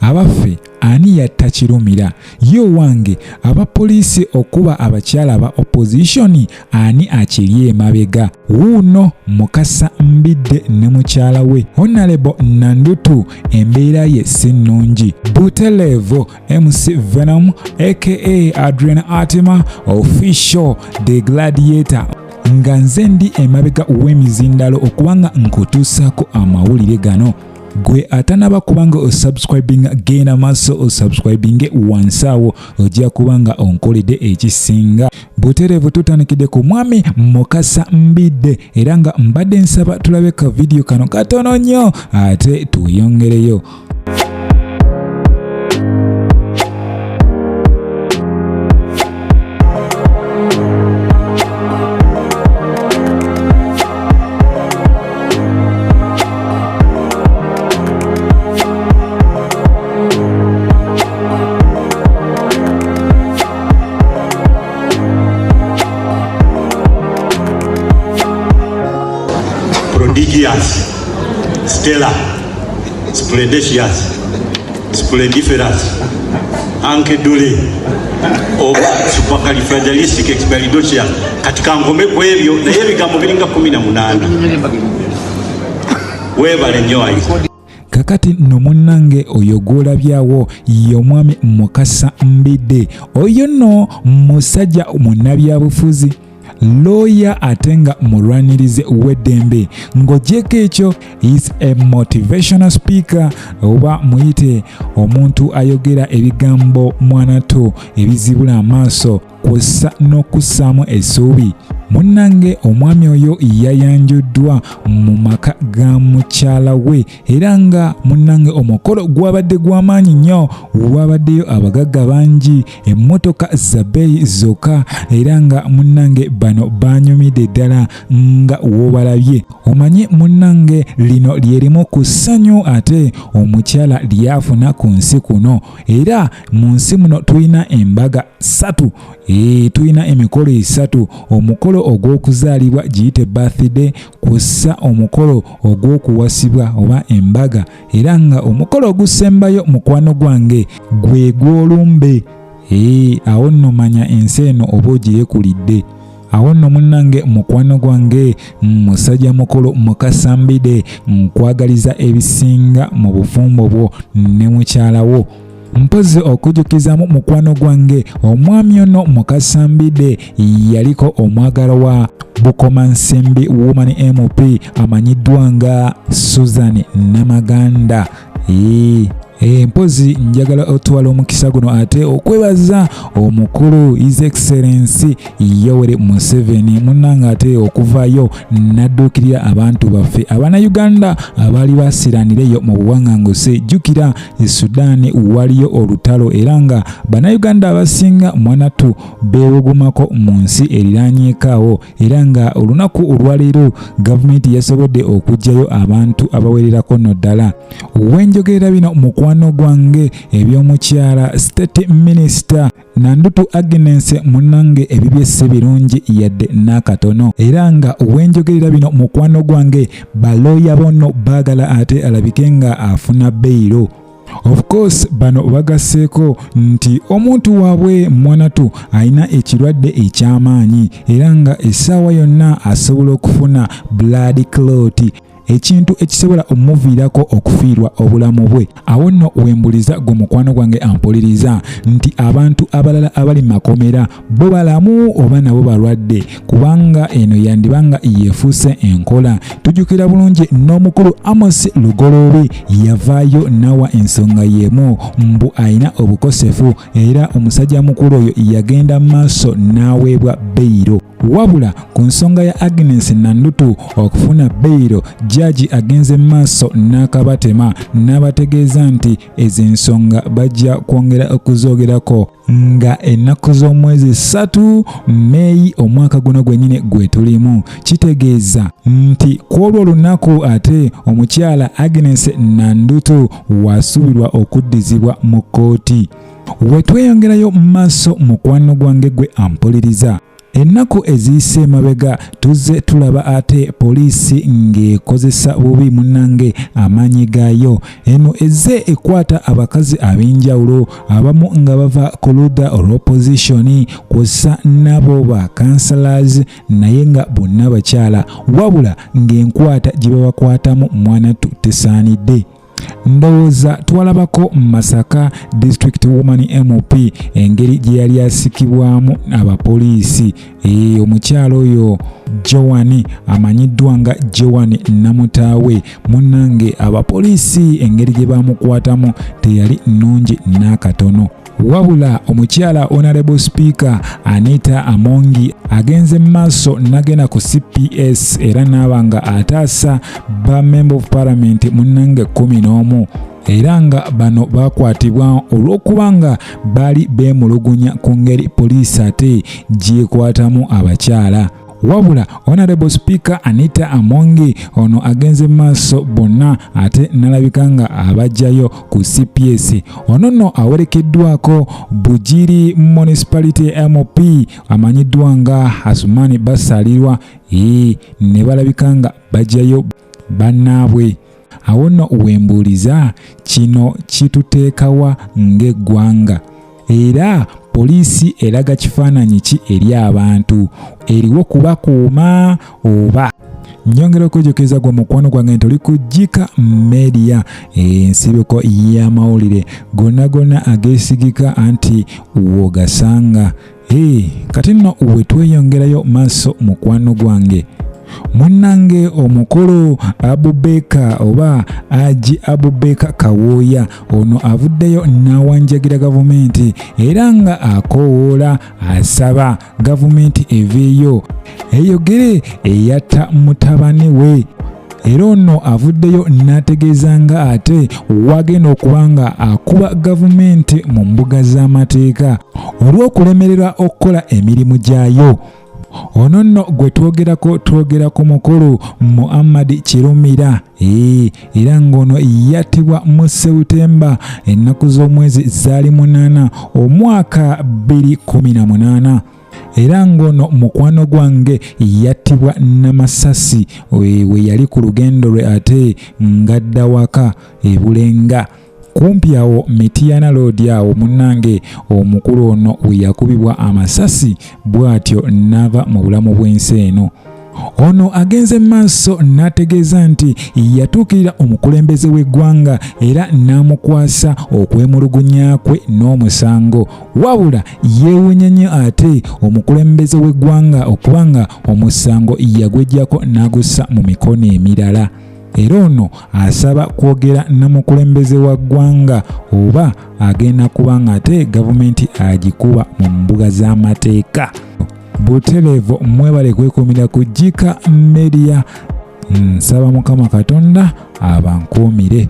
abaffe ani yatta kilumira yo wange abapoliisi okuba abakyala aba opposition ani akiri emabega Wuuno Mukasa Mbidde ne mukyala we Honorable Nandutu embeera ye si nnungi Butelevo MC Venom aka Adrian Atima official the gladiator nga nze ndi emabega w'emizindalo okubanga nkutuusaako amawulire gano. Gwe atanaba kubanga osubscribinga genda maaso osubscribinge wansi awo ojja kubanga onkoledde ekisinga. Butereevu tutandikidde ku mwami Mukasa Mbidde era nga mbadde nsaba tulabe ka video kano katono nnyo ate tuyongereyo. Prodigious, stellar, splendiferous, ankedule oba supercalifragilisticexpialidocious katika ngome kwebyo naye ebigambo biringa 18 webale nnyo ayi. Kakati no munnange oyo gwolabyawo ye omwami Mukasa Mbidde oyo nno musajja munnabyabufuzi lawyer atenga mulwanirize w'eddembe ng'ogyeko ekyo is a motivational speaker oba muyite omuntu ayogera ebigambo mwanatu ebizibula amaaso kw'ossa n'okussaamu essuubi. Munnange omwami oyo yayanjuddwa mu maka ga mukyala we era nga munnange omukolo gwabadde gw'amaanyi nnyo wabaddeyo abagagga bangi emmotoka za bbeeyi zokka era nga munnange bano banyumidde ddala nga w'obalabye. Omanyi munnange lino lyerimu ku ssanyu ate omukyala lyafuna ku nsi kuno era mu nsi muno tulina embaga 3 tulina emikolo 3 omukolo ogw'okuzaalibwa giyite birthday kussa omukolo ogw'okuwasibwa oba embaga era nga omukolo ogusembayo mukwano gwange gwe gw'olumbe awo nno manya ensi eno oba ogirekulidde. Awo nno munnange mukwano gwange musajja mukulu Mukasa Mbidde nkwagaliza ebisinga mu bufumbo bwo ne mukyala wo. Mpozi okujjukizamu mukwano gwange omwami ono Mukasa Mbidde yaliko omwagala wa Bukomansimbi Woman MP amanyiddwa nga Susan Namaganda. Mpozi njagala otwala omukisa guno ate okwebaza omukulu His Excellency Yoweri Museveni munnanga ate okuvayo nadduukirira abantu baffe Abannayuganda abaali basiranireyo mu buwaŋŋanguse. Jjukira Sudan waliyo olutalo era nga Bannayuganda abasinga mwanatu beewogomako mu nsi eriraanyeekaawo era nga olunaku olwaleero gavumenti yasobodde okuggyayo abantu abawererako nno ddala. Wenjogerera bino mukwano gwange ebyomukyala State Minister Nandutu Agnes munnange ebibye sibilunji yadde n'akatono era nga wenjogerera bino mukwano gwange baloya bono baagala ate alabike nga afuna beyiro. Of course bano bagasseeko nti omuntu waabwe mwanatu alina ekirwadde eky'amaanyi era nga essaawa yonna asobola okufuna blood clot ekintu ekisobola omuviirako okufiirwa obulamu bwe. Awo nno wembuliza gwe mukwano gwange ampuliriza nti abantu abalala abali makomera bo balamu oba nabo balwadde kubanga eno yandibanga yeefuuse enkola. Tujjukira bulungi n'omukulu Amos Lugoloobe yavaayo nawa ensonga y'emu mbu alina obukosefu era omusajja mukulu oyo yagenda maaso n'aweebwa beyiro. Wabula ku nsonga ya Agnes Nandutu okufuna beyiro jaji agenze maaso n'akabatema n'abategeeza nti ezo ensonga bajja kwongera okuzoogerako nga ennaku z'omwezi 3 Meeyi omwaka guno gwennyini gwe tulimu. Kitegeeza nti kwolwo olunaku ate omukyala Agnes Nandutu wasuubirwa okuddizibwa mu kkooti. We tweyongerayo mu maaso mukwano gwange gwe ampuliriza ennaku eziyise emabega tuzze tulaba ate poliisi ng'ekozesa bubi munnange amaanyi gaayo. Eno ezze ekwata abakazi ab'enjawulo abamu nga bava ku ludda olw'opposition kw'ossa nabo ba councillors naye nga bonna bakyala, wabula ng'enkwata gye babakwatamu mwanattu tesaanidde. Ndowooza twalabako Masaka District Woman MP engeri gye yali asikibwamu abapoliisi. Omukyalo oyo Joan amanyiddwa nga Joan Namutaawe munnange abapoliisi engeri gye bamukwatamu teyali nnungi n'akatono. Wabula omukyala Honorable Speaker Anita Amongi agenze maaso nagenda ku CPS era n'abanga ataasa ba Member of Parliament munnange 11 era nga bano bakwatibwa olw'okubanga bali beemulugunya ku ngeri poliisi ate gyekwatamu abakyala. Wabula Honorable Speaker Anita Amongi ono agenze maaso bonna ate nalabika nga abajjayo ku CPS. Ono nno awerekeddwako Bugiri Municipality MP amanyiddwa nga Asumani Basalirwa ne balabika nga bajjayo bannaabwe. Awo nno wembuuliza kino kituteekawa ng'eggwanga era poliisi eraga kifaananyi ki eri abantu? Eriwo kubakuuma oba? Nyongera okujjukiza gwe mukwano gwange nti oli ku Jika Media, ensibiko y'amawulire gonna ageesigika anti w'ogasanga. Kati nno wetweyongerayo maaso mukwano gwange munnange omukulu Abubeka oba Aji Abubeka Kawooya ono avuddeyo n'awanjagira gavumenti era nga akoowoola asaba gavumenti eveeyo eyogere eyata mutabani we. Era ono avuddeyo n'ategeeza nga ate wagenda okubanga akuba gavumenti mu mbuga z'amateeka olw'okulemererwa okukola emirimu gyayo. Ono nno gwe twogera ku mukulu Muhammad Kilumira era ng'ono yattibwa mu Septemba ennaku z'omwezi zaali 8 omwaka 2018 era ng'ono mukwano gwange yattibwa n'amasasi we yali ku lugendo lwe ate ngadda waka e Bulenga kumpi awo Mitiana Road awo munnange omukulu ono we yakubibwa amasasi bw'atyo n'ava mu bulamu bw'ensi eno. Ono agenze maaso n'ategeeza nti yatuukirira omukulembeze w'eggwanga era n'amukwasa okwemulugunya kwe n'omusango, wabula yeewunya nnyo ate omukulembeze w'eggwanga okubanga omusango yagweggyako n'agussa mu mikono emirala. Era ono asaba kwogera n'omukulembeze wa ggwanga oba agenda kubanga ate gavumenti agikuba mu mbuga z'amateeka. Butereevu mwebale kwekuumira ku Jika Media. Nsaba Mukama Katonda abankuumire.